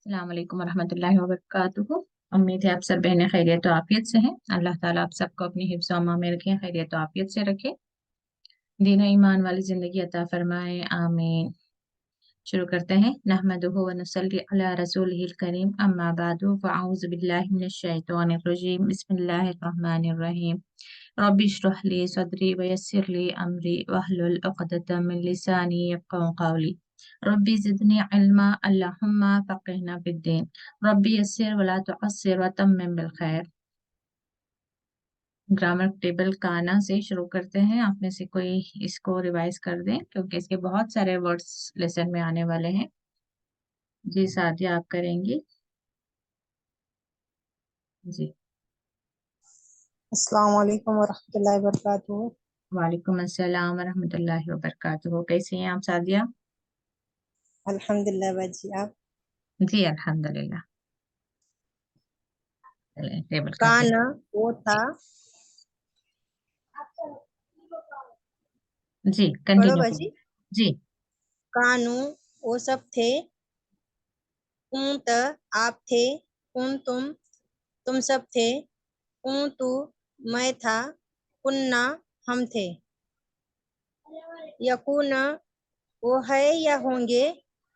अस्सलाम वालेकुम वरहमतुल्लाहि वबरकातुहू। उम्मीद है आप सब बहनें खैरियत और आफियत से हैं। अल्लाह ताला आप सबको अपनी हिफ्ज़ व अमान में रखे, खैरियत और आफियत से रखे, दीन और ईमान वाली जिंदगी अता फरमाए, आमीन। शुरू करते हैं। नहमदुहु व नसल्ली अला रसूलिहिल करीम, अम्मा बादु, फ़अऊज़ु बिल्लाहि मिनश शैतानिर रजीम, बिस्मिल्लाहिर रहमानिर रहीम। रब्बि इश्रह ली सदरी व यस्सिर ली अमरी वहलुल उक़दतम मिन लिसानी यफ़क़हू क़ौली। रब्बी ज़िदनी इल्मा, अल्लाहुम्मा फ़क़िहना फ़िद्दीन। रब्बी यस्सिर वला तुअस्सिर व तम्मिम बिल खैर। ग्रामर टेबल काना से शुरू करते हैं। आप में से कोई इसको रिवाइज कर दें क्योंकि इसके बहुत सारे वर्ड्स लेसन में आने वाले हैं। जी सादिया, आप करेंगी? जी। अस्सलाम वालेकुम वरहमतुल्लाहि वबरकातुहू। वालेकुम अस्सलाम वरहमतुल्लाहि वबरकातुहू। कैसी हैं आप सादिया? अल्हम्दुलिल्लाह बाजी, आप? जी अल्हम्दुलिल्लाह। चलें टेबल का कान पेज। वो था। जी पढ़ो कंटिन्यू बाजी। करिए। जी। कानू वो सब थे। कुंत आप थे। तुम सब थे। कुंतु मैं था। कुन्ना हम थे। यकून वो है या होंगे।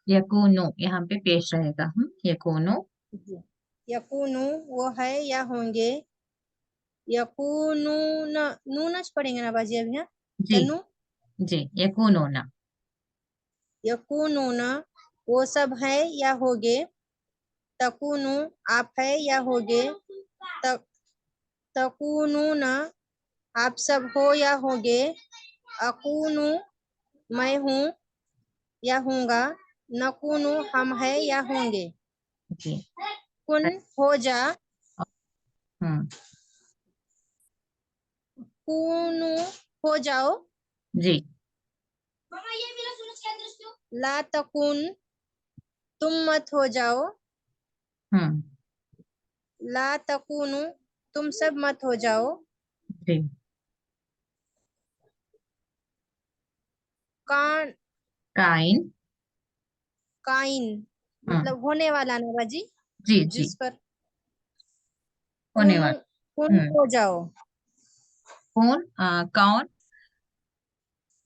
यकूनो यहाँ पे पेश रहेगा। यकूनो। यकूनु वो है या होंगे। यकूनून नूनच पढ़ेंगे ना बाजी अभी? हाँ, जी। तनु। जी यकूनो ना। यकूनून वो सब है या होगे। तकूनु आप है या होगे। तक तकूनून आप सब हो या होगे। अकूनु मैं हूँ या हूँगा। नकूनु हम है या होंगे। जी। कुन हो जा। हम्म। कूनु हो जाओ। जी। ला तकुन तुम मत हो जाओ। हम्म। ला तकुनु तुम सब मत हो जाओ। जी। कान काइन। काइन हम्म। मतलब होने वाला ना बाजी, जी जी। जिस पर होने कुन वाला। कुन हो जाओ। कौन कौन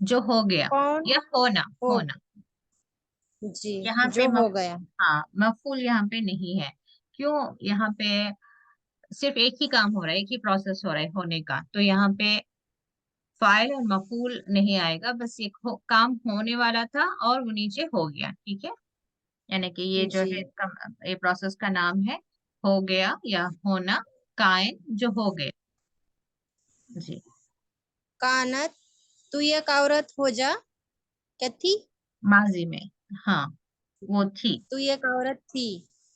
जो हो गया कौन या होना। हो। होना जी। यहाँ पे जो हो गया। हाँ मफूल यहाँ पे नहीं है। क्यों? यहाँ पे सिर्फ एक ही काम हो रहा है, एक ही प्रोसेस हो रहा है होने का, तो यहाँ पे फाइल और मफूल नहीं आएगा। बस एक काम होने वाला था और वो नीचे हो गया। ठीक है, यानी कि ये जो जी। है इसका ये प्रोसेस का नाम है हो गया या होना। काइन जो हो गया। जी। कानत तू एक औरत हो जा। क्या थी? माजी में। हाँ वो थी। तू एक औरत थी।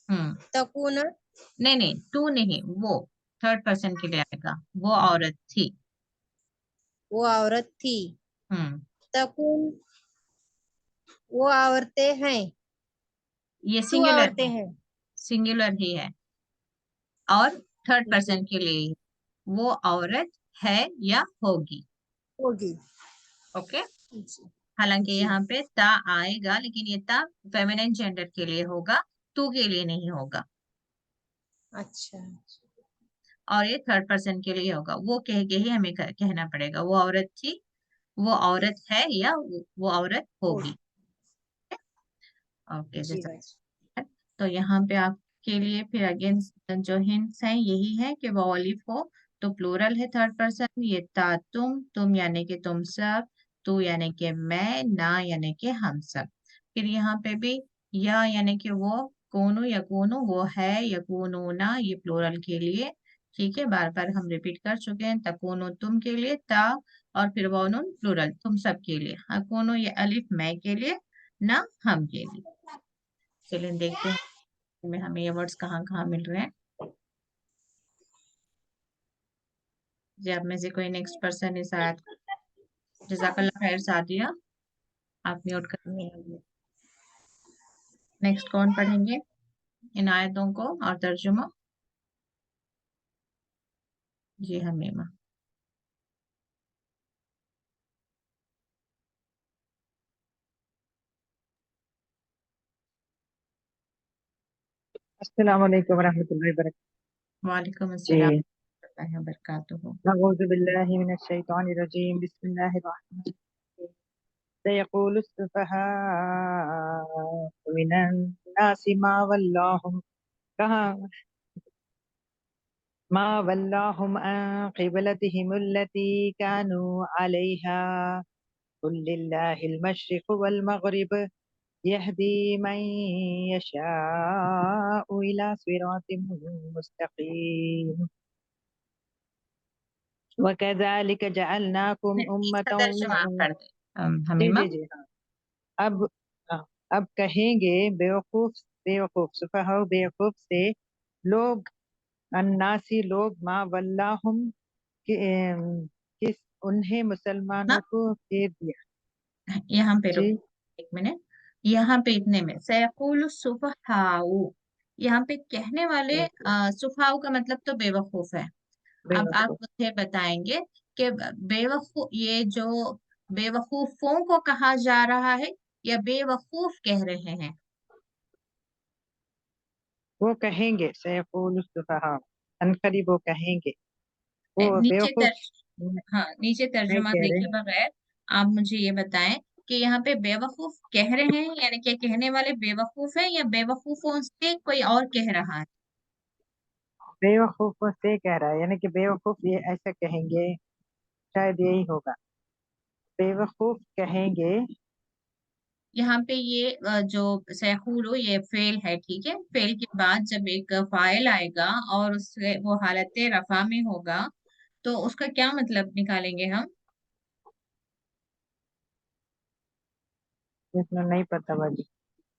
हम्म। तकुन नहीं नहीं, तू नहीं, वो थर्ड पर्सन के लिए आएगा। वो औरत थी। वो औरत थी। हम्म। तकुन वो औरतें हैं। ये तू सिंगुलर औरतें है। हैं। सिंगुलर ही है और थर्ड जी। पर्सन के लिए वो औरत है या होगी। होगी। ओके। जी। हालांकि जी। यहाँ पे ता आएगा लेकिन ये ता फेमिनिन जेंडर के लिए होगा, तू के लिए नहीं होगा। अच्छा। और ये थर्ड पर्सन के लिए होगा। वो कह के ही हमें कहना पड़ेगा वो औरत थी, वो औरत है या वो औरत होगी। होगी। ओके जी जैसा। बाजी। तो यहाँ पे आपके लिए फिर अगेन जो हिंट्स हैं यही है कि वो ऑलिव हो तो प्लूरल है थर्ड पर्सन। ये ता तुम यानी कि तुम सब, तू यानी कि मैं, ना यानी कि हम सब। फिर यहाँ पे भी या यानी कि वो, कोनु या कोनु वो है, या कोनु ना ये प्लूरल के लिए। ठीक है, बार बार हम रिपीट कर चुके हैं। तकोनो तुम के लिए ता, और फिर वो नून प्लूरल तुम सब के लिए। हाँ कोनो ये अलिफ मैं के लिए, ना हम के लिए। चलिए देखते हैं में हमें ये वर्ड्स कहाँ कहाँ मिल रहे हैं। जी आप में से कोई नेक्स्ट पर्सन इस आयत। जज़ाकल्लाह खैर सादिया, आप म्यूट कर। नेक्स्ट कौन पढ़ेंगे इन आयतों को और तर्जुमा? जी हमीमा। अस्सलाम वालेकुम वरहमतुल्लाहि वबरकातुहू। वालेकुम अस्सलाम जी, वरहमतुल्लाहि वबरकातुहू। अऊज़ु बिल्लाहि मिनश शैतानिर रजीम, बिस्मिल्लाहिर रहमानिर रहीम। सयक़ूलु सुफ़हाअु मिनन नासि मा वल्लाहुम अन क़िबलतिहिमुल्लती कानू अलैहा कुल लिल्लाहिल मशरिक़ु वल मग़रिब यहदी मन यशाअु इला सिरातिम मुस्तक़ीम। वकज़ालिक जअलनाकुम इसका उम्मतन। तर्जुमा आप पढ़ दें जी हमीमा। जी जी हाँ। अब हाँ, अब कहेंगे बेवकूफ बेवकूफ सुफहा बेवकूफ से लोग, अन्नासी लोग, मा वल्लाहुम किस उन्हें हाँ, मुसलमानों को फेर दिया। यहाँ पे जी रुक एक मिनट। यहाँ पे इतने में सयकुल सुफहाउ, यहाँ पे कहने वाले सुफहाउ का मतलब तो बेवकूफ है। अब आप बेवकूफ। मुझे बताएंगे कि बेवकूफ, ये जो बेवकूफों को कहा जा रहा है या बेवकूफ कह रहे हैं? वो कहेंगे सयक़ूलु सुफहा, अनकरीब वो कहेंगे, वो नीचे बेवकूफ हाँ, नीचे नहीं तर्जुमा कह रहे देखे हैं। बगैर आप मुझे ये बताएं कि यहाँ पे बेवकूफ कह रहे हैं, यानी कि कहने वाले बेवकूफ है या बेवकूफों से कोई और कह रहा है? बेवकूफ से कह रहा है, यानी कि बेवकूफ ये ऐसा कहेंगे, शायद यही होगा। बेवकूफ कहेंगे। यहाँ पे ये जो सयकूलो ये फेल है, ठीक है। फेल के बाद जब एक फाइल आएगा और उससे वो हालत रफा में होगा तो उसका क्या मतलब निकालेंगे हम? इसमें नहीं पता बाजी।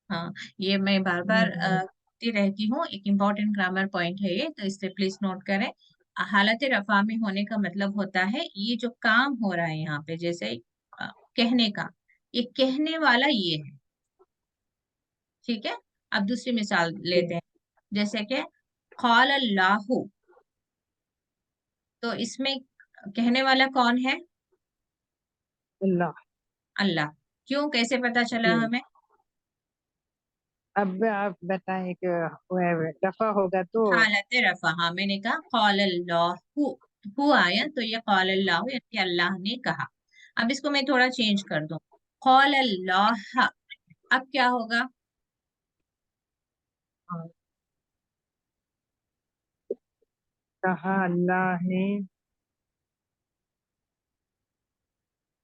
हाँ, ये मैं बार बार कहती रहती हूँ, एक इम्पोर्टेंट ग्रामर पॉइंट है ये, तो इससे प्लीज नोट करें। हालत रफा में होने का मतलब होता है ये जो काम हो रहा है यहाँ पे, जैसे कहने का, ये कहने वाला ये है, ठीक है। अब दूसरी मिसाल लेते हैं, जैसे कि क़ाल अल्लाहु, तो इसमें कहने वाला कौन है? अल्लाह। अल्लाह। क्यों, कैसे पता चला जी, हमें? अब आप बताएं कि दफा होगा तो। हालत रफा, हाँ, मैंने कहा क़ाल अल्लाहु, हु आया तो ये क़ाल अल्लाहु यानी कि अल्लाह ने कहा। अब इसको मैं थोड़ा चेंज कर दूं, क़ाल अल्लाह, अब क्या होगा? कहा अल्लाह ने।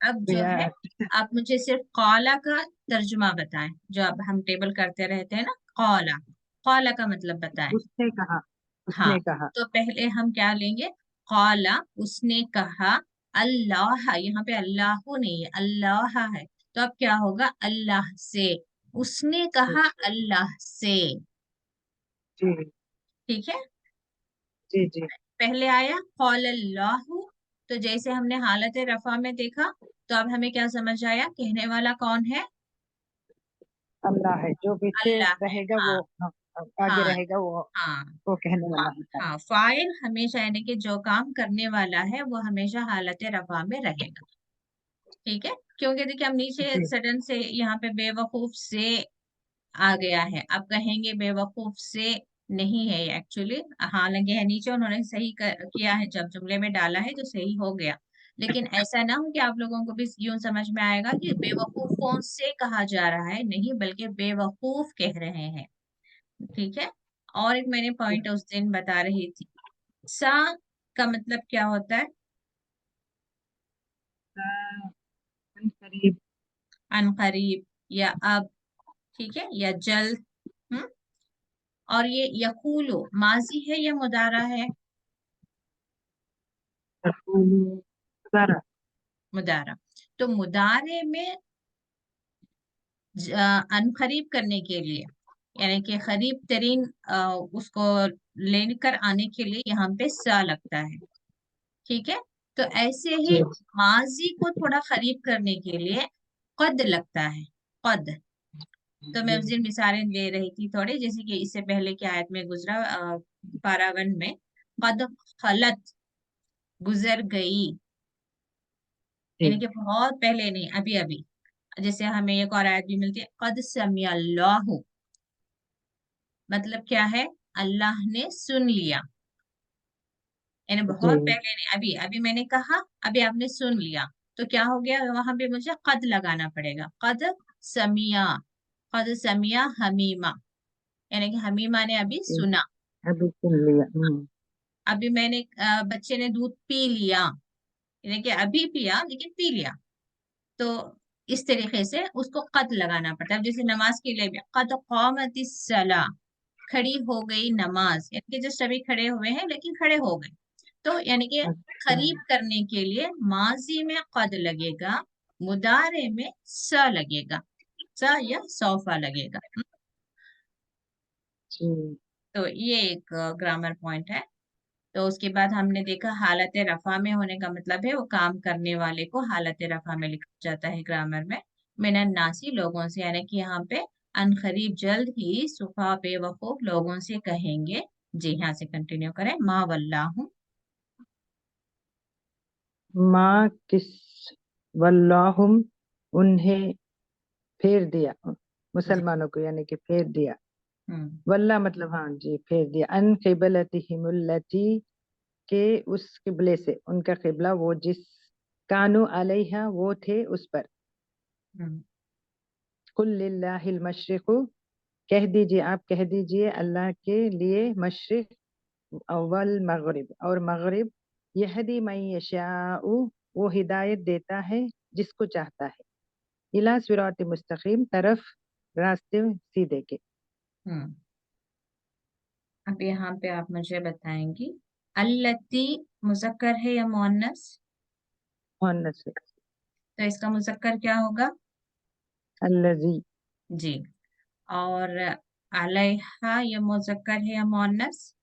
अब तो जो है, यार, आप मुझे सिर्फ कौला का तर्जुमा बताएं, जो अब हम टेबल करते रहते हैं ना, कौला, कौला का मतलब बताएं। उसने कहा, हाँ, उसने कहा। तो पहले हम क्या लेंगे? कौला, उसने कहा। अल्लाह, यहाँ पे अल्लाह नहीं है, अल्लाह है, तो अब क्या होगा? अल्लाह से। उसने जी कहा अल्लाह से, जी ठीक है। जी जी। पहले आया कौल अल्लाह, तो जैसे हमने हालत रफा में देखा, तो अब हमें क्या समझ आया, कहने वाला कौन है? अल्लाह है, जो पीछे अल्लाह है, रहेगा हाँ। वो, हाँ, आगे हाँ, रहेगा वो हाँ, वो कहने हाँ, वाला होता है। हाँ, फाइल हमेशा, यानी कि जो काम करने वाला है वो हमेशा हालत रफा में रहेगा, ठीक है। क्योंकि देखिए हम नीचे जी सडन से यहाँ पे बेवकूफ से आ गया है, अब कहेंगे बेवकूफ से नहीं है एक्चुअली, हालांकि है नीचे, उन्होंने सही किया है, जब जुमले में डाला है तो सही हो गया। लेकिन ऐसा ना हो कि आप लोगों को भी यूं समझ में आएगा कि बेवकूफों से कहा जा रहा है, नहीं, बल्कि बेवकूफ कह रहे हैं, ठीक है। और एक मैंने पॉइंट उस दिन बता रही थी, सा का मतलब क्या होता है? करीब। अनकरीब या अब, ठीक है, या जल्द। हम्म। और ये यकूलो माजी है या मुदारा है? सारा। मुदारा। तो मुदारे में अनकरीब करने के लिए, यानी कि करीब तरीन उसको लेकर आने के लिए यहाँ पे सा लगता है, ठीक है। तो ऐसे ही जी माजी को थोड़ा करीब करने के लिए कद लगता है, कद। तो मैं उस जी दिन मिसालें दे रही थी थोड़े, जैसे कि इससे पहले की आयत में गुजरा, पारावन में, कद खलत, गुजर गई, यानी जी कि बहुत पहले नहीं, अभी अभी। जैसे हमें एक और आयत भी मिलती है, कद समी अल्लाहु, मतलब क्या है, अल्लाह ने सुन लिया, यानी जी बहुत पहले नहीं, अभी अभी मैंने कहा, अभी आपने सुन लिया, तो क्या हो गया, वहां पे मुझे कद लगाना पड़ेगा, समिया कद समिया हमीमा, यानी कि हमीमा ने अभी जी, सुना। अभी सुन लिया। अभी मैंने बच्चे ने दूध पी लिया, यानी कि अभी पिया लेकिन पी लिया, तो इस तरीके से उसको कद लगाना पड़ता है। अब जैसे नमाज के लिए भी कद क़ामतिस सला, खड़ी हो गई नमाज, यानी कि जस्ट अभी खड़े हुए हैं लेकिन खड़े हो गए, तो यानी कि अच्छा करीब करने के लिए माजी में कद लगेगा, मुदारे में स लगेगा, स या सौफा लगेगा। जी। तो ये एक ग्रामर पॉइंट है। तो उसके बाद हमने देखा हालत रफा में होने का मतलब है वो काम करने वाले को हालत रफा में लिखा जाता है ग्रामर में, मिनन नासी लोगों से, यानी कि यहाँ पे अनकरीब जल्द ही सुफा बेवकूफ लोगों से कहेंगे। जी, यहाँ से कंटिन्यू करें, मा वल्लाहु। माँ किस वल्लाहुम, उन्हें फेर दिया, जी। मुसलमानों को यानी कि फेर दिया। हम्म। वल्ला मतलब हाँ जी, फेर दिया। अन क़िबलतिहिमुल्लती, के उस किबले से, उनका किबला वो जिस, कानू अलैहा वो थे उस पर। हम्म। कुल लिल्लाहिल मशरिक़ु, कह दीजिए, आप कह दीजिए अल्लाह के लिए मशरिक़ अव्वल मगरिब और मगरिब, यहदी मन यशाउ, वो हिदायत देता है जिसको चाहता है, इला सिरात मुस्तकीम, तरफ रास्ते सीधे के। हम्म। अब यहाँ पे आप मुझे बताएंगी, अल्लती मुजक्कर है या मुअन्नस? मुअन्नस है। तो इसका मुजक्कर क्या होगा? अल्लजी, जी। और अलैहा ये मुजक्कर है या मुअन्नस?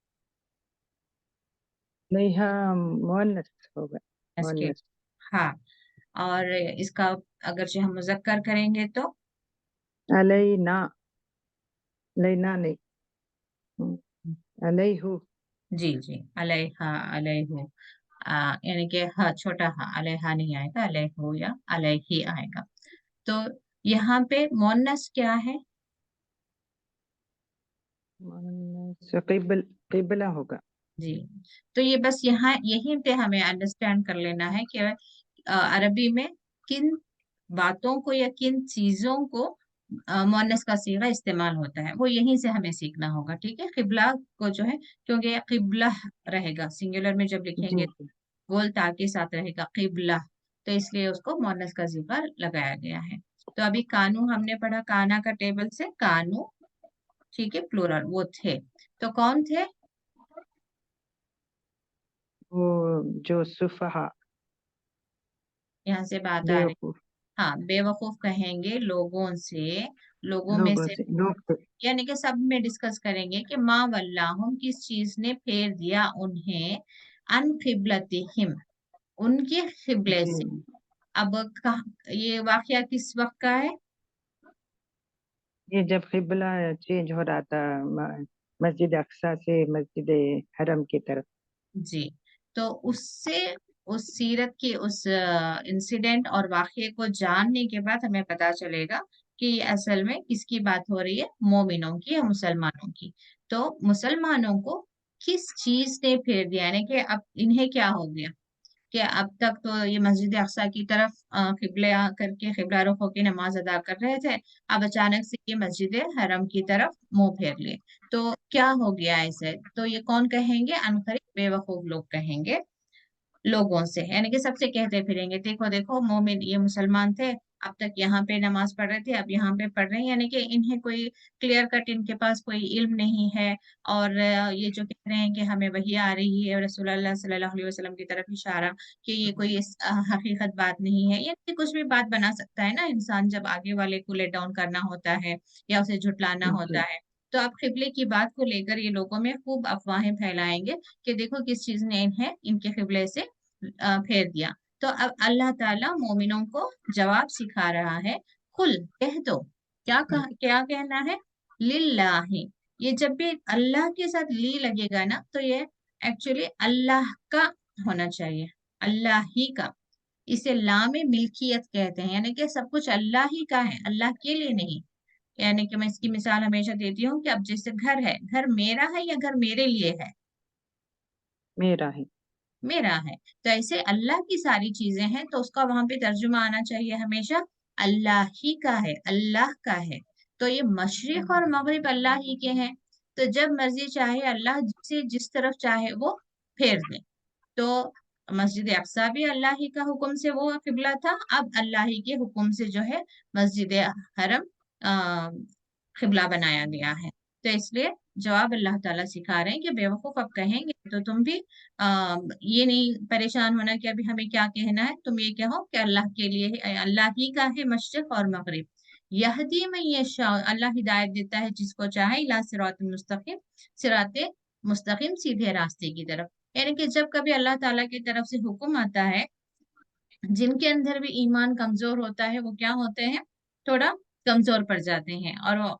नहीं हाँ, मुअन्नस होगा, इसके, मुअन्नस। हाँ। और इसका अगर जो हम मुजक्कर करेंगे तो? अलैना, लैना नहीं, अलैहु। जी जी, अलैहा अलैहु, यानी कि हाँ छोटा हाँ, अलैहा नहीं आएगा, अलैहु या अलैही आएगा। तो यहाँ पे मोनस क्या है? मुअन्नस किबला होगा। जी। तो ये बस यहाँ यहीं पे हमें अंडरस्टैंड कर लेना है कि अरबी में किन बातों को या किन चीजों को मुअन्नस का सीगा इस्तेमाल होता है, वो यहीं से हमें सीखना होगा, ठीक है। किबला को जो है, क्योंकि ये किबला रहेगा, सिंगुलर में जब जी लिखेंगे जी। गोल ता के साथ रहेगा किबला, तो इसलिए उसको मुअन्नस का सीगा लगाया गया है। तो अभी कानू हमने पढ़ा, काना का टेबल से कानू, ठीक है, प्लूरल वो थे, तो कौन थे? वो जो सुफहा, यहाँ से बात आ रही, बेवकूफ, हाँ, बेवकूफ कहेंगे लोगों से, लोगों में लोगों से, से, लोग थे। यानी कि सब में डिस्कस करेंगे कि माँ वल्लाहुम किस चीज ने फेर दिया उन्हें, अन किबलतिहिम उनके किबले जी, से। अब ये वाकया किस वक्त का है? ये जब किबला चेंज हो रहा था, मस्जिद अक्सा से मस्जिद हरम की तरफ। जी। तो उससे, उस सीरत के उस इंसिडेंट और वाकये को जानने के बाद हमें पता चलेगा कि ये असल में किसकी बात हो रही है, मोमिनों की या मुसलमानों की। तो मुसलमानों को किस चीज ने फेर दिया, यानी कि अब इन्हें क्या हो गया कि अब तक तो ये मस्जिद अक्सा की तरफ किबले करके किबला रुख होकर नमाज अदा कर रहे थे, अब अचानक से ये मस्जिद हरम की तरफ मुंह फेर लिए, तो क्या हो गया ऐसे? तो ये कौन कहेंगे? अनकरीब बेवकूफ लोग कहेंगे लोगों से, यानी कि सबसे कहते फिरेंगे, देखो देखो मोमिन ये मुसलमान थे, अब तक यहाँ पे नमाज पढ़ रहे थे, अब यहाँ पे पढ़ रहे हैं, यानी कि इन्हें कोई क्लियर कट, इनके पास कोई इल्म नहीं है। और ये जो कह रहे हैं कि हमें वही आ रही है, रसूलुल्लाह सल्लल्लाहु अलैहि वसल्लम की तरफ इशारा, कि ये कोई हकीकत बात नहीं है, ये कुछ भी बात बना सकता है ना इंसान जब आगे वाले को लेट डाउन करना होता है या उसे झुटलाना होता जी है। तो अब किबले की बात को लेकर ये लोगों में खूब अफवाहें फैलाएंगे कि देखो किस चीज ने इन्हें इनके किबले से फेर दिया। तो अब अल्लाह ताला मोमिनों को जवाब सिखा रहा है, कुल कह दो, क्या कहना है, लिल्लाही, ये जब भी अल्लाह के साथ ली लगेगा ना, तो ये एक्चुअली अल्लाह का होना चाहिए, अल्लाह ही का। इसे लाम मिल्कियत कहते हैं, यानी कि सब कुछ अल्लाह ही का है, अल्लाह के लिए नहीं। यानी कि मैं इसकी मिसाल हमेशा देती हूँ कि अब जैसे घर है, घर मेरा है या घर मेरे लिए है? मेरा है। मेरा है। तो ऐसे अल्लाह की सारी चीजें हैं, तो उसका वहां पे तर्जुमा आना चाहिए हमेशा अल्लाह ही का है, अल्लाह का है। तो ये मशरिक और मगरिब अल्लाह ही के हैं। तो जब मर्जी चाहे अल्लाह जिसे जिस तरफ चाहे वो फेर दे। तो मस्जिद अक्सा भी अल्लाह ही का हुक्म से वो किबला था, अब अल्लाह ही के हुक्म से जो है मस्जिद हरम किबला बनाया गया है। तो इसलिए जवाब अल्लाह ताला सिखा रहे हैं कि बेवकूफ अब कहेंगे तो तुम भी ये नहीं परेशान होना कि अभी हमें क्या कहना है, तुम ये कहो कि अल्लाह के लिए है, अल्लाह ही का है मशरिक और मगरिब। यहदी में ये अल्लाह हिदायत देता है जिसको चाहे इला सिरात मुस्तकीम, सिराते मुस्तकीम, सीधे रास्ते की तरफ। यानी कि जब कभी अल्लाह ताला की तरफ से हुक्म आता है, जिनके अंदर भी ईमान कमजोर होता है वो क्या होते हैं, थोड़ा कमजोर पड़ जाते हैं और वो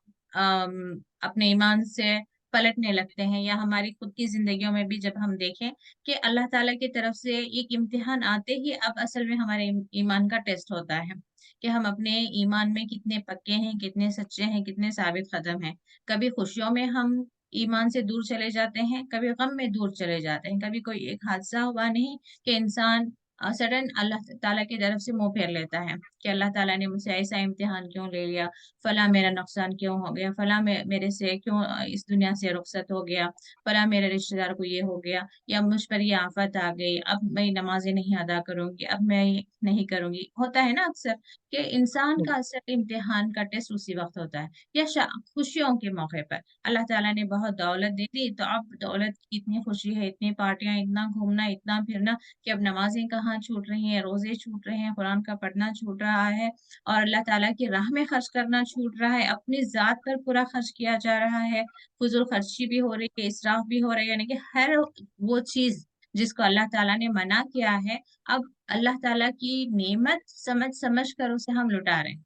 अपने ईमान से पलटने लगते हैं। या हमारी खुद की जिंदगियों में भी जब हम देखें कि अल्लाह ताला की तरफ से एक इम्तिहान आते ही अब असल में हमारे ईमान का टेस्ट होता है कि हम अपने ईमान में कितने पक्के हैं, कितने सच्चे हैं, कितने साबित कदम हैं। कभी खुशियों में हम ईमान से दूर चले जाते हैं, कभी गम में दूर चले जाते हैं। कभी कोई एक हादसा हुआ नहीं कि इंसान सडन अल्लाह ताला की तरफ से मुंह फेर लेता है कि अल्लाह ताला ने मुझसे ऐसा इम्तिहान क्यों ले लिया, फला मेरा नुकसान क्यों हो गया, फला मेरे से क्यों इस दुनिया से रुखसत हो गया, फला मेरे रिश्तेदार को ये हो गया, या मुझ पर ये आफत आ गई, अब मैं नमाजें नहीं अदा करूंगी, अब मैं ये नहीं करूंगी। होता है ना अक्सर कि इंसान का असल इम्तिहान का टेस्ट उसी वक्त होता है। या खुशियों के मौके पर अल्लाह ताला ने बहुत दौलत दे दी, तो अब दौलत की इतनी खुशी है, इतनी पार्टियां, इतना घूमना, इतना फिरना कि अब नमाजें कहाँ छूट रही हैं, रोजे छूट रहे हैं, कुरान का पढ़ना छूट रहा है, और अल्लाह ताला की राह में खर्च करना छूट रहा है, अपनी जात पर पूरा खर्च किया जा रहा है, फजूल खर्ची भी हो रही है, इसराफ भी हो रही है। यानी कि हर वो चीज जिसको अल्लाह ताला ने मना किया है, अब अल्लाह ताला की नेमत समझ समझ कर उसे हम लुटा रहे हैं।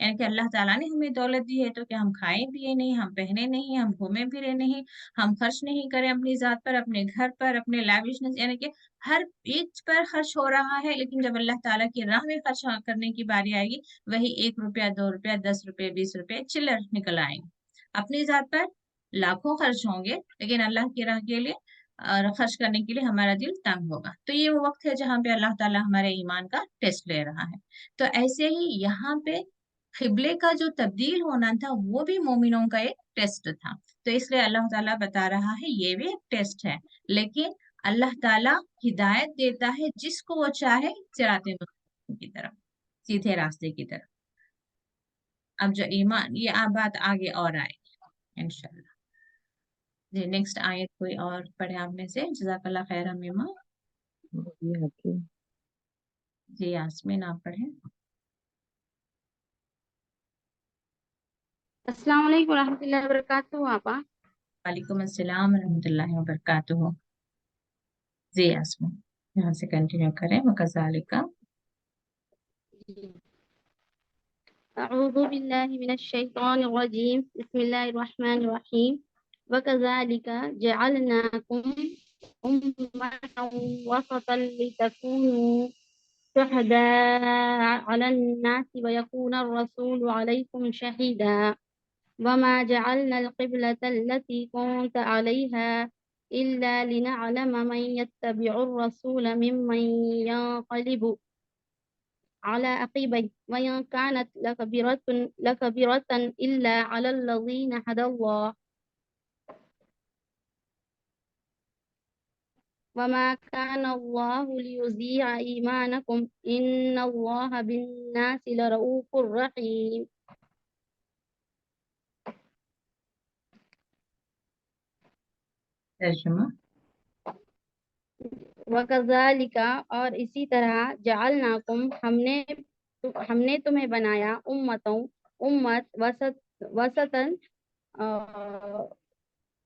यानी कि अल्लाह ताला ने हमें दौलत दी है तो क्या हम खाए पिए नहीं, हम पहने नहीं, हम घूमे फिरे नहीं, हम खर्च नहीं करें अपनी जात पर, अपने घर पर, अपने लैविशनेस, यानी कि हर एक पर खर्च हो रहा है। लेकिन जब अल्लाह ताला की राह में खर्च करने की बारी आएगी, वही 1 रुपया, 2 रुपया, 10 रुपये, 20 रुपये चिल्लर निकल आएंगे। अपनी जात पर लाखों खर्च होंगे, लेकिन अल्लाह की राह के लिए खर्च करने के लिए हमारा दिल तंग होगा। तो ये वो वक्त है जहाँ पे अल्लाह ताला हमारे ईमान का टेस्ट ले रहा है। तो ऐसे ही यहाँ पे किबले का जो तब्दील होना था वो भी मोमिनों का एक टेस्ट था। तो इसलिए अल्लाह ताला बता रहा है ये भी एक टेस्ट है, लेकिन अल्लाह ताला हिदायत देता है जिसको वो चाहे सिराते मुस्तकीम की तरफ, सीधे रास्ते की तरफ। अब जो ईमान, ये बात आगे और आएगी इंशाल्लाह। जी नेक्स्ट आयत कोई और पढ़े आप में से? जज़ाकल्लाह खैर अम्मीमा। ये हकीम। जी यास्मीन आप पढ़े। अस्सलाम वालेकुम रहमतुल्लाहि व बरकातुहू आपा। वालेकुम अस्सलाम रहमतुल्लाहि व बरकातुहू। जी यास्मीन यहाँ से कंटिन्यू करें। वकज़ालिका, अऊज़ु बिल्लाहि मिनश शैतानिर रजीम। बिस्मिल्लाहिर रहमानिर रहीम। वकज़ालिका जअलनाकुम उम्मतन वसतन लितकूनू शुहदाअ अलन नासि व यकूनर रसूलु अलैकुम शहीदा वमा जअलनल क़िबलतल लती कुनत अलैहा इल्ला लिनअलम मन यत्तबिउर रसूल मिम्मन यंक़लिबु على عقبيه وإن كانت لكبيرة إلا على الذين هدى الله وما كان الله ليضيع إيمانكم إن الله بالناس لرؤوف رحيم. तर्जुमा। वकज़ालिका और इसी तरह जअलनाकुम हमने तुम्हें बनाया उम्मत वसतन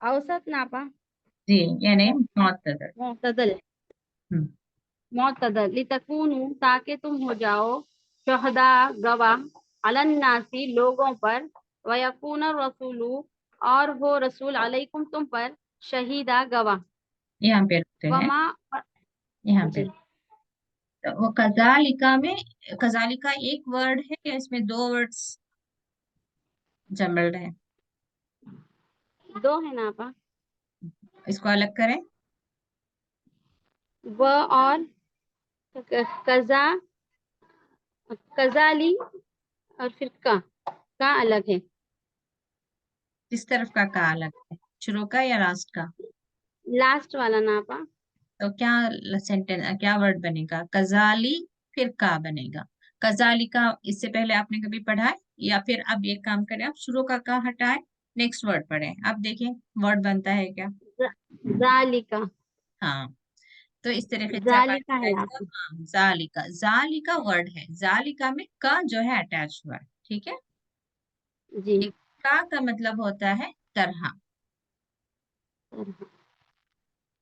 औसत नापा जी यानी मुअत्तदल। मुअतदल हम्म, मुअतदल लितकूनू ताकि तुम हो जाओ शुहदा गवाह अलन्नासी लोगों पर वयकून रसूलू और हो रसूल अलैकुम तुम पर शहीदा गवाह यहाँ पे रुकते हैं, वमा यहाँ पे। जी तो वो कज़ालिका में, कज़ालिका एक वर्ड है या इसमें दो वर्ड्स? जमल्ड है, दो है ना आपा, इसको अलग करें। व और कजा, कजाली और फिर का अलग है। किस तरफ का अलग है, शुरू का या लास्ट का? लास्ट वाला ना आपा, तो क्या सेंटेंस, क्या वर्ड बनेगा? कजाली फिर का बनेगा। कजाली का इससे पहले आपने कभी पढ़ा है? या फिर अब एक काम करें, आप शुरू का हटाए, नेक्स्ट वर्ड पढ़ें, अब देखें वर्ड बनता है क्या। जालिका, हाँ, तो इस तरीके से आप जालिका है अटैच, आपा। हाँ, जालिका, जालिका वर्ड है, जालिका में का जो है अटैच हुआ है, ठीक है। जी। एक का मतलब होता है तरह,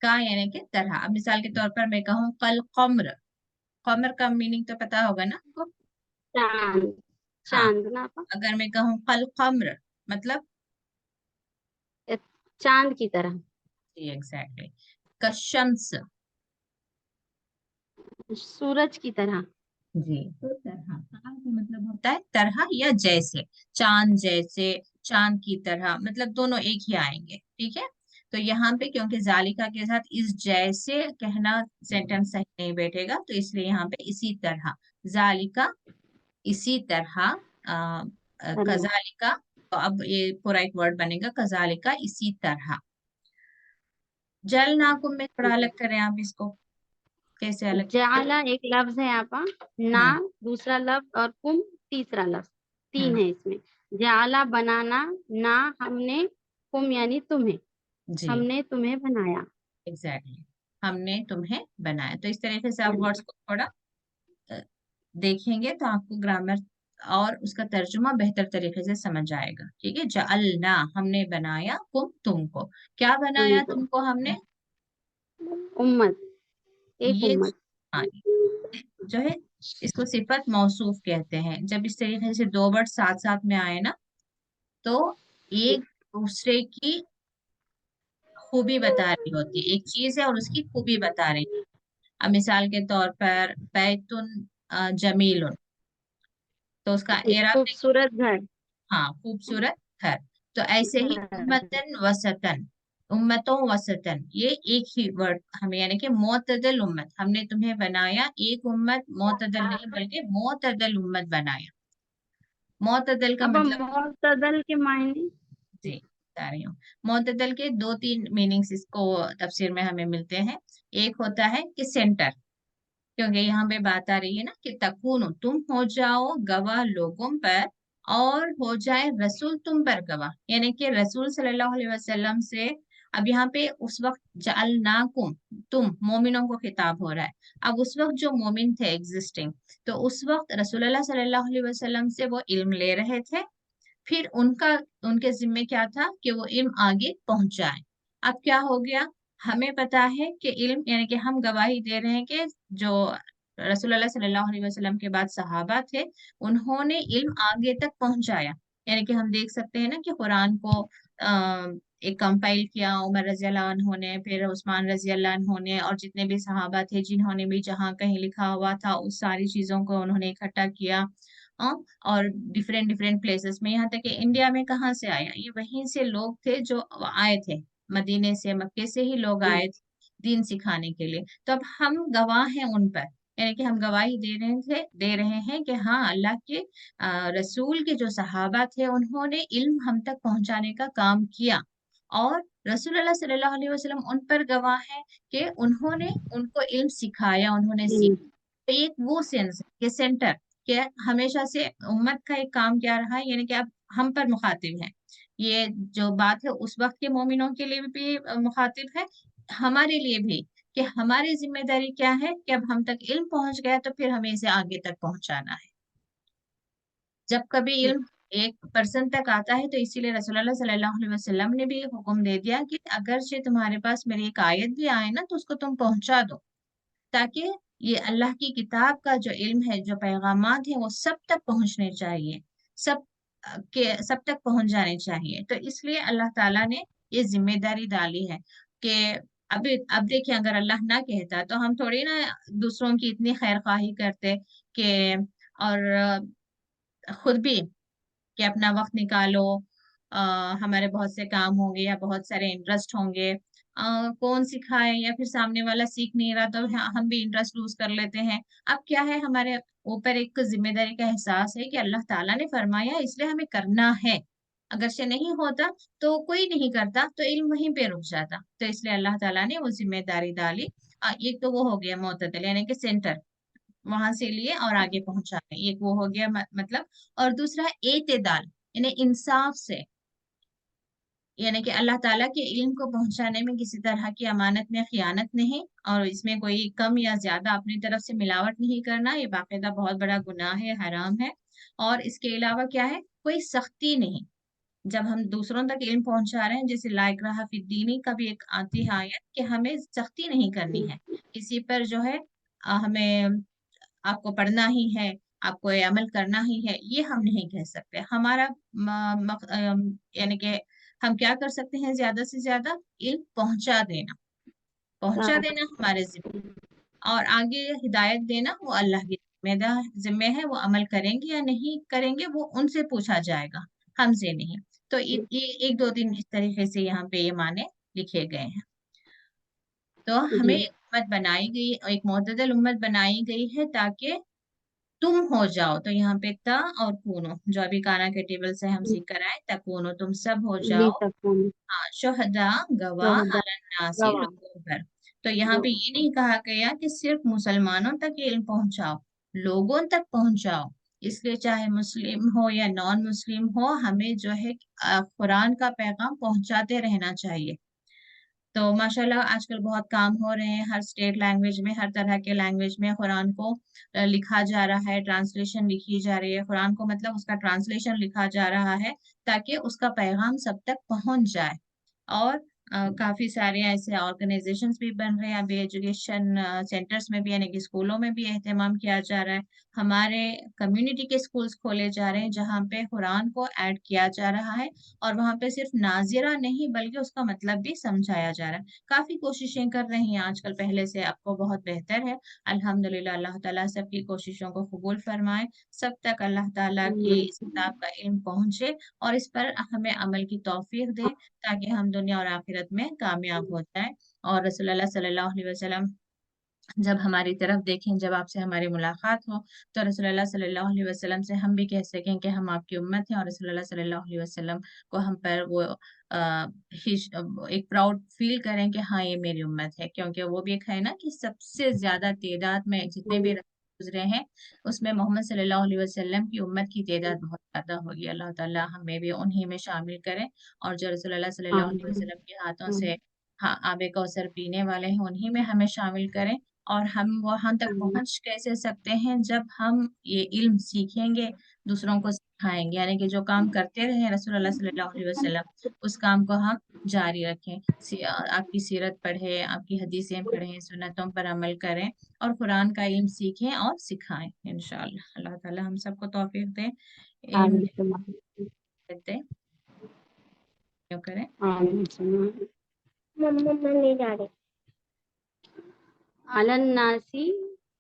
का यानी कि तरह। अब मिसाल के तौर पर मैं कहूँ कल कमर, कमर का मीनिंग तो पता होगा ना आपको। चांद, हाँ, चांद ना आपा, अगर मैं कहूँ कल कमर मतलब, चांद की तरह, जी एग्जैक्टली, कशम्स, सूरज की तरह। जी, तो तरह का मतलब होता है तरह या जैसे, चांद जैसे, चांद की तरह, मतलब दोनों एक ही आएंगे, ठीक है। तो यहाँ पे क्योंकि जालिका के साथ इस जैसे कहना सेंटेंस सही नहीं बैठेगा, तो इसलिए यहाँ पे इसी तरह, जालिका इसी तरह, कजालिका, तो अब ये पूरा एक वर्ड बनेगा, कजालिका इसी तरह। जल नाकुम में थोड़ा अलग करें आप इसको, कैसे अलग? जाला एक लफ्ज है आपा, ना हम्म दूसरा लफ्ज और कुम तीसरा लफ्ज, तीन हम्म, है इसमें। जाला बनाना, ना हमने, कुम यानी तुम्हें, जी हमने तुम्हें बनाया। एग्जैक्टली, हमने तुम्हें बनाया। तो इस तरीके से आप वर्ड्स को थोड़ा अ, देखेंगे तो आपको ग्रामर और उसका तर्जुमा बेहतर तरीके से समझ आएगा, ठीक है। जअलना हमने बनाया, कुम तुमको, क्या बनाया तुमको तुमको हमने? उम्मत, एक ये, उम्मत। हाँ, जो है इसको सिफत मौसूफ कहते हैं। जब इस तरीके से दो वर्ड साथ साथ में आए ना, तो एक दूसरे की खूबी बता रही होती है, एक चीज है और उसकी खूबी बता रही है। अब मिसाल के तौर पर बैतुन जमीलुन, तो उसका एराब देखिए, खूबसूरत घर। हाँ, खूबसूरत घर। तो ऐसे ही उम्मतन वसतन, उम्मतों वसतन, ये एक ही वर्ड हमें, यानी कि मोतदल उम्मत, हमने तुम्हें बनाया एक उम्मत, मोतदल नहीं बल्कि मोतदल उम्मत बनाया। मोतदल का अब हम मतलब, मोतदल के मायने, जी बता रही हूँ, मोतदल के दो तीन मीनिंग्स इसको तफसीर में हमें मिलते हैं। एक होता है कि सेंटर, क्योंकि यहाँ पे बात आ रही है ना कि तकूनो तुम हो जाओ गवाह लोगों पर, और हो जाए रसूल तुम पर गवाह, यानी कि रसूल सल्लल्लाहु अलैहि वसल्लम से। अब यहाँ पे उस वक्त जअलनाकुम, तुम मोमिनों को खिताब हो रहा है। अब उस वक्त जो मोमिन थे एग्जिस्टिंग, तो उस वक्त रसूलुल्लाह सल्लल्लाहु अलैहि वसल्लम से वो इल्म ले रहे थे। फिर उनका, उनके जिम्मे क्या था कि वो इल्म आगे पहुंचाए। अब क्या हो गया, हमें पता है कि इल्म, यानी कि हम गवाही दे रहे हैं कि जो रसूलुल्लाह सल्लल्लाहु अलैहि वसल्लम के बाद सहाबा थे, उन्होंने इल्म आगे तक पहुंचाया। यानी कि हम देख सकते हैं ना कि कुरान को आ, एक कंपाइल किया उमर रजी अल्लाह अन्हु ने, फिर उस्मान रजी अल्लाह अन्हु ने, और जितने भी सहाबा थे जिन्होंने भी जहाँ कहीं लिखा हुआ था उस सारी चीजों को उन्होंने इकट्ठा किया। और डिफरेंट डिफरेंट प्लेसेस में, यहाँ तक कि इंडिया में कहाँ से आया, ये वहीं से लोग थे जो आए थे, मदीने से मक्के से ही लोग आए थे दीन सिखाने के लिए। तो अब हम गवाह हैं उन पर, यानी कि हम गवाही दे रहे हैं कि हाँ, अल्लाह के रसूल के जो सहाबा थे उन्होंने इल्म हम तक पहुंचाने का काम किया, और रसूलुल्लाह सल्लल्लाहु अलैहि वसल्लम उन पर गवाह है कि उन्होंने उनको इल्म सिखाया, उन्होंने सीखा। तो एक वो सेंस के सेंटर कि हमेशा से उम्मत का एक काम क्या रहा है, यानी कि अब हम पर मुखातिब है, ये जो बात है उस वक्त के मोमिनों के लिए भी मुखातिब है, हमारे लिए भी, कि हमारी जिम्मेदारी क्या है कि अब हम तक इल्म पहुंच गया तो फिर हमें इसे आगे तक पहुंचाना है। जब कभी इल्म एक पर्सन तक आता है, तो इसीलिए रसूलुल्लाह सल्लल्लाहु अलैहि वसल्लम ने भी हुक्म दे दिया कि अगर से तुम्हारे पास मेरी एक आयत भी आए ना, तो उसको तुम पहुंचा दो, ताकि ये अल्लाह की किताब का जो इल्म है, जो पैगामात है, वो सब तक पहुंचने चाहिए, सब के सब तक पहुंच जाने चाहिए। तो इसलिए अल्लाह ताला ने ये जिम्मेदारी डाली है कि अब देखिए, अगर अल्लाह ना कहता तो हम थोड़ी ना दूसरों की इतनी खैर खाही करते कि, और खुद भी कि अपना वक्त निकालो, हमारे बहुत से काम होंगे या बहुत सारे इंटरेस्ट होंगे, कौन सिखाए, या फिर सामने वाला सीख नहीं रहा तो हम भी इंटरेस्ट लूज कर लेते हैं। अब क्या है, हमारे ऊपर एक जिम्मेदारी का एहसास है कि अल्लाह ताला ने फरमाया इसलिए हमें करना है, अगर से नहीं होता तो कोई नहीं करता तो इल्म वहीं पे रुक जाता। तो इसलिए अल्लाह ताला ने वो जिम्मेदारी डाली। एक तो वो हो गया मोतदल यानी कि सेंटर, वहां से लिए और आगे पहुंचाने, एक वो हो गया मतलब। और दूसरा एतदाल यानी इंसाफ से, यानी कि अल्लाह ताला के इल्म को पहुंचाने में किसी तरह की अमानत में खयानत नहीं, और इसमें कोई कम या ज्यादा अपनी तरफ से मिलावट नहीं करना, ये बाकायदा बहुत बड़ा गुनाह है, हराम है। और इसके अलावा क्या है, कोई सख्ती नहीं। जब हम दूसरों तक इल्म पहुंचा रहे हैं, जैसे ला इकराहा फिद्दीनी का भी एक आती है आयत कि हमें सख्ती नहीं करनी है किसी पर, जो है हमें आपको पढ़ना ही है, आपको ये अमल करना ही है, ये हम नहीं कह सकते। हमारा यानी कि हम क्या कर सकते हैं, ज्यादा से ज्यादा इल्म पहुंचा देना, पहुंचा हाँ, देना हमारे जिम्मे, और आगे हिदायत देना वो अल्लाह की जिम्मे है। वो अमल करेंगे या नहीं करेंगे वो उनसे पूछा जाएगा, हमसे नहीं। तो ये एक दो दिन इस तरीके से यहाँ पे ये माने लिखे गए हैं। तो हमें जी एक उम्मत बनाई गई, एक मोतदल उम्मत बनाई गई है ताकि तुम हो जाओ। तो यहाँ पे ता और कूनो, जो अभी काना के टेबल से हम सीख कर आए, तकूनो तुम सब हो ली जाओ, तकून हाँ, शुहदा गवाह शोहदा अलन्नासी गवाह लोगों पर। तो यहाँ जो पे ये नहीं कहा गया कि सिर्फ मुसलमानों तक ये इल्म पहुंचाओ, लोगों तक पहुंचाओ। इसलिए चाहे मुस्लिम हो या नॉन मुस्लिम हो, हमें जो है कुरान का पैगाम पहुंचाते रहना चाहिए। तो माशाल्लाह आजकल बहुत काम हो रहे हैं, हर स्टेट लैंग्वेज में, हर तरह के लैंग्वेज में कुरान को लिखा जा रहा है, ट्रांसलेशन लिखी जा रही है कुरान को, मतलब उसका ट्रांसलेशन लिखा जा रहा है ताकि उसका पैगाम सब तक पहुंच जाए। और काफी सारे ऐसे ऑर्गेनाइजेशंस भी बन रहे हैं, अभी एजुकेशन सेंटर्स में भी यानी कि स्कूलों में भी एहतमाम किया जा रहा है। हमारे कम्युनिटी के स्कूल्स खोले जा रहे हैं जहाँ पे कुरान को ऐड किया जा रहा है, और वहाँ पे सिर्फ नाजिरा नहीं बल्कि उसका मतलब भी समझाया जा रहा है। काफी कोशिशें कर रहे हैं आजकल, पहले से आपको बहुत बेहतर है अल्हम्दुलिल्लाह। अल्लाह ताला सबकी कोशिशों को कबूल फरमाए, सब तक अल्लाह ताला की इस किताब का इल्म पहुंचे और इस पर हमें अमल की तौफीक दे, ताकि हम दुनिया और आखिरत में कामयाब हो जाए। और रसूलुल्लाह सल्लल्लाहु अलैहि वसल्लम जब हमारी तरफ देखें, जब आपसे हमारी मुलाकात हो, तो रसूलुल्लाह सल्लल्लाहु अलैहि वसल्लम से हम भी कह सकें कि हम आपकी उम्मत हैं, और रसूलुल्लाह सल्लल्लाहु अलैहि वसल्लम को हम पर वो एक प्राउड फील करें कि हाँ ये मेरी उम्मत है। क्योंकि वो भी एक है ना कि सबसे ज्यादा तादाद में जितने भी रसूल गुजरे हैं उसमें मोहम्मद सल्लल्लाहु अलैहि वसल्लम की उम्मत की तादाद बहुत ज्यादा होगी। अल्लाह ताला हमें भी उन्हीं में शामिल करें, और जो रसूलुल्लाह सल्लल्लाहु अलैहि वसल्लम के हाथों से हाँ आबे कौसर पीने वाले हैं उन्हीं में हमें शामिल करें। और हम वहां तक पहुंच कैसे सकते हैं, जब हम ये इल्म सीखेंगे, दूसरों को सिखाएंगे, यानी कि जो काम करते रहे रसूलुल्लाह सल्लल्लाहु अलैहि वसल्लम उस काम को हम जारी रखें। आपकी सीरत पढ़े, आपकी हदीसें पढ़ें, सुन्नतों पर अमल करें, और कुरान का इल्म सीखें और सिखाएं। इंशाअल्लाह अल्लाह ताला हम सबको तौफीक दे, इल्म दे, क्यों करें। अलन्नासी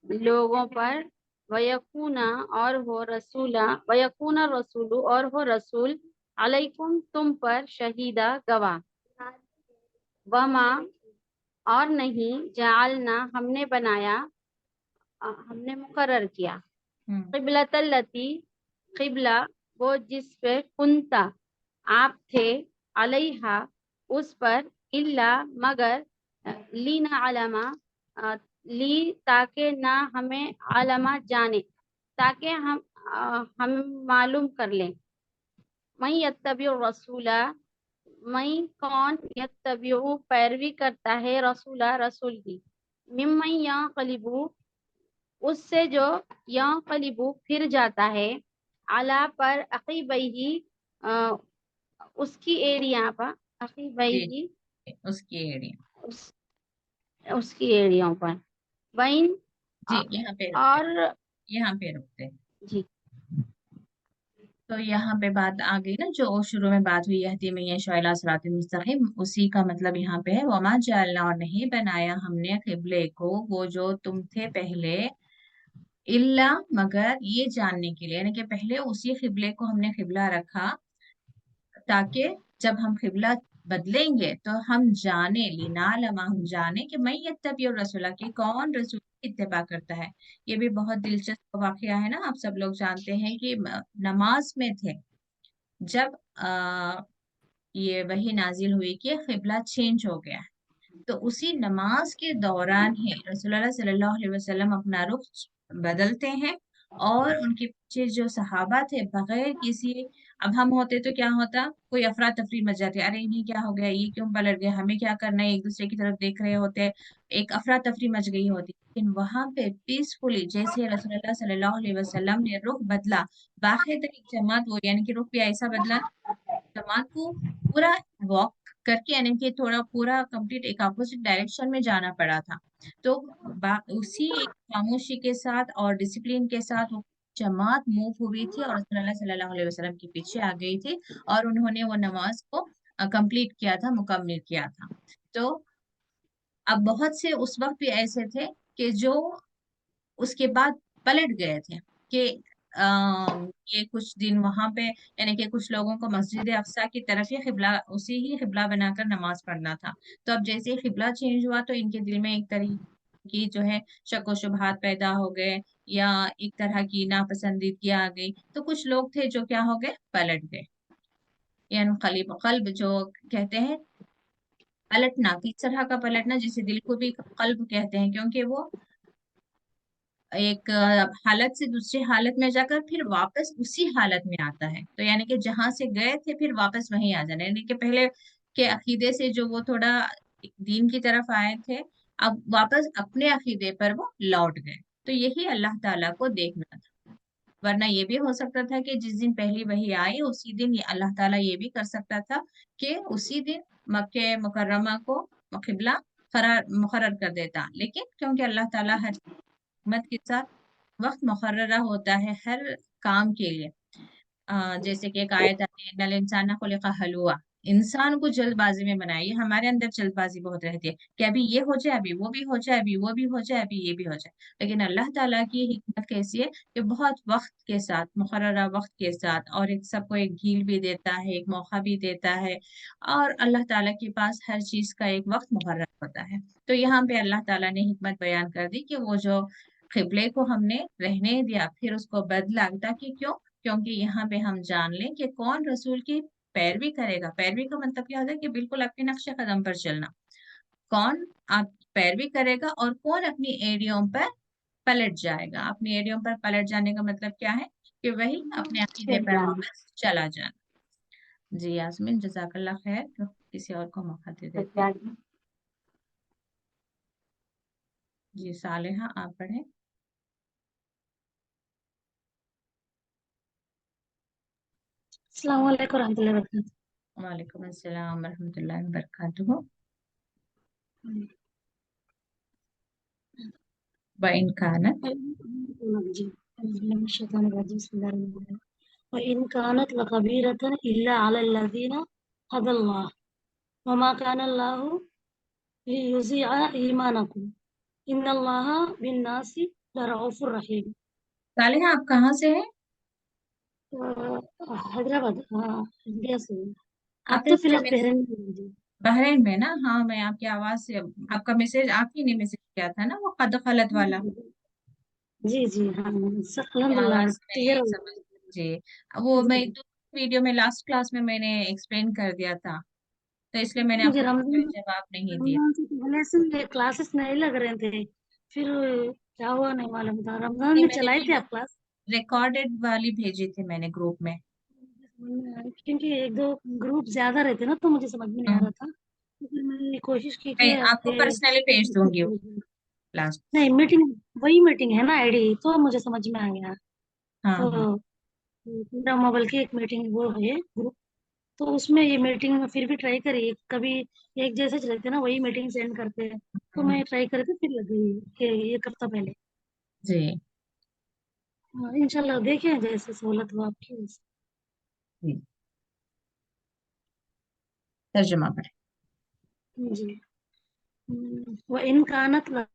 लोगों पर, वयकूना और हो रसूला, वयकूना रसूलु और हो रसूल, अलैकुम तुम पर, शहीदा गवाह, वमा और नहीं, जालना हमने बनाया, हमने मुकर्रर किया, क़िबलतल्लती क़िबला वो जिस पे, कुंता आप थे, अलैहा उस पर, इल्ला मगर, लीना अलमा ली ताकि ना हमें अलमा जाने, ताकि हम मालूम कर लें। मैं यत्तबी रसूला, मैं कौन, यत्तबिउ पैरवी करता है, रसूला रसूल की, मिम्मन यंक़लिबु उससे जो यंक़लिबु फिर जाता है, अला पर अक़ीबैही उसकी एड़ियां पर, जी अक़ीबैही उसकी एरिया, उस, उसकी एड़ियों पर, वैन जी यहाँ पे रुकते, और यहाँ पे रुकते। जी तो यहाँ पे बात आ गई ना, जो शुरू में बात हुई यहदी में ये शोला सिरातिल मुस्तकीम, उसी का मतलब यहाँ पे है वमा जअलना, और नहीं बनाया हमने किबले को, वो जो तुम थे पहले, इल्ला मगर ये जानने के लिए, यानी कि पहले उसी किबले को हमने किबला रखा ताकि जब हम किबला बदलेंगे तो हम जाने, लिनालमा हम जाने कि मैं यत्तबी रसूला कि कौन रसूल की इत्तिबा करता है। ये भी बहुत दिलचस्प वाकया है ना, आप सब लोग जानते हैं कि नमाज में थे जब ये वही नाजिल हुई कि किबला चेंज हो गया, तो उसी नमाज के दौरान ही रसूलुल्लाह सल्लल्लाहु अलैहि वसल्लम अपना रुख बदलते हैं, और उनके पीछे जो सहाबा थे बगैर किसी, अब हम होते तो क्या होता, कोई अफरा तफरी मच जाती, अरे इन्हें क्या हो गया, ये क्यों पलट गए, हमें क्या करना है, एक दूसरे की तरफ देख रहे होते, एक अफरा तफरी मच गई होती। लेकिन वहां पे पीसफुली जैसे रसूलुल्लाह सल्लल्लाहु अलैहि वसल्लम ने रुख बदला, बाकायदा एक जमात वो, यानी कि रुख भी ऐसा बदला जमात को पूरा वॉक करके, यानी कि थोड़ा पूरा कंप्लीट एक अपोजिट डायरेक्शन में जाना पड़ा था। तो उसी एक खामोशी के साथ और डिसिप्लिन के साथ वो जमात मूव हुई थी और रसूलुल्लाह सल्लल्लाहु अलैहि वसल्लम के पीछे आ गई थी, और उन्होंने वो नमाज को कंप्लीट किया था, मुकम्मिल किया था। तो अब बहुत से उस वक्त भी ऐसे थे कि जो उसके बाद पलट गए थे कि ये कुछ दिन वहां पे, यानी कि कुछ लोगों को मस्जिद अक्सा की तरफ ही किबला, उसी ही किबला बनाकर नमाज पढ़ना था। तो अब जैसे ही किबला चेंज हुआ तो इनके दिल में एक तरह की जो है शक व शुबहात पैदा हो गए, या एक तरह की नापसंदीदगी आ गई, तो कुछ लोग थे जो क्या हो गए, पलट गए। यानी कल्ब कल्ब जो कहते हैं, पलटना, किस तरह का पलटना, जिसे दिल को भी कल्ब कहते हैं, क्योंकि वो एक हालत से दूसरी हालत में जाकर फिर वापस उसी हालत में आता है। तो यानी कि जहां से गए थे फिर वापस वहीं आ जाना, यानी कि पहले के अकीदे से जो वो थोड़ा दीन की तरफ आए थे, अब वापस अपने अकीदे पर वो लौट गए। तो यही अल्लाह ताला को देखना था। वरना ये भी हो सकता था कि जिस दिन पहली वही आई उसी दिन ये अल्लाह ताला ये भी कर सकता था कि उसी दिन मक्के मुकर्रमा को किबला मुकर्रर कर देता। लेकिन क्योंकि अल्लाह ताला हर हिकमत के साथ वक्त मुकर्ररा होता है हर काम के लिए। जैसे कि एक आयत आती है, "इन्नल इंसाना खुलिका हलुआ", इंसान को जल्दबाजी में बनाया। ये हमारे अंदर जल्दबाजी बहुत रहती है कि अभी ये हो जाए, अभी वो भी हो जाए, अभी वो भी हो जाए, अभी ये भी हो जाए। लेकिन अल्लाह ताला की हिकमत कैसी है कि बहुत वक्त के साथ, मुकर्ररा वक्त के साथ, और एक सबको एक ढील भी देता है, एक मौका भी देता है, और अल्लाह ताला के पास हर चीज का एक वक्त मुकर्रर होता है। तो यहाँ पे अल्लाह ताला ने हिकमत बयान कर दी कि वो जो किबले को हमने रहने दिया फिर उसको बदला, ताकि क्यों, क्योंकि यहाँ पे हम जान लें कि कौन रसूल की पैरवी करेगा। पैरवी का मतलब क्या होता है कि बिल्कुल अपने नक्शे कदम पर चलना। कौन आप पैरवी करेगा और कौन अपनी एड़ियों पर पलट जाएगा। अपनी एड़ियों पर पलट जाने का मतलब क्या है कि वही अपने अकीदे फिर पर जान वापस चला जाना। जी यास्मीन, जजाकल्ला खैर। तो किसी और को मौका दे फिर देते हैं। जान जी सालेहा, आप पढ़ें। अस्सलाम वालेकुम रहमतुल्लाहि व बरकातहू। वालेकुम अस्सलाम वरहमतुल्लाहि वबरकातुहू। व इन कानत, जी इन कानत लकबीरतन इल्ला अलल्लज़ीना हदल्लाह वमा काना अल्लाहु लियुज़ीअ ईमानकुम इन्नल्लाहा बिन्नासी लरऊफुर रहीम। सालेहा आप कहाँ से हैं? हैदराबाद, हाँ, इंडिया से हूँ। आप आते तो फिलहाल बहरीन में हूँ जी। बहरीन में ना? हाँ, मैं आपकी आवाज से, आपका मैसेज आप ही ने मैसेज किया था ना, वो कद खलत वाला। जी जी हाँ, की अल्हम्दुलिल्लाह आवाज क्लियर में हो समझ, जी वो मैं जी। एक दो वीडियो में लास्ट क्लास में मैंने एक्सप्लेन कर दिया था, तो इसलिए मैंने मुझे आपको रमजान जवाब नहीं दिया। रमजान से पहले से क्लासेस नहीं लग रहे थे, फिर क्या हुआ नहीं मालूम था। रमजान नहीं, में मैंने चलाए थे वीडियो आप क्लास? रिकॉर्डेड वाली भेजी थी मैंने ग्रुप में। क्योंकि एक दो ग्रुप ज्यादा रहते ना, तो मुझे समझ में नहीं आ हम्म, रहा था, तो फिर मैंने कोशिश की कि मैं आपको आपके पर्सनली भेज दूंगी वो लास्ट। नहीं, मीटिंग वही मीटिंग है ना, आईडी तो मुझे समझ में आ गया। हाँ तो हाँ। पूरा मोबाइल की एक मीटिंग वो है ग्रुप, तो उसमें ये मीटिंग में फिर भी ट्राई करी, कभी एक जैसे चलते ना वही मीटिंग सेंड करते हैं, तो हम्म, मैं ट्राई करी थी, फिर लग गई एक हफ्ता पहले। जी हाँ, इंशाल्लाह देखें जैसे सहूलत हो आपकी वैसे। जी, तर्जुमा करें। जी। वो इन कानत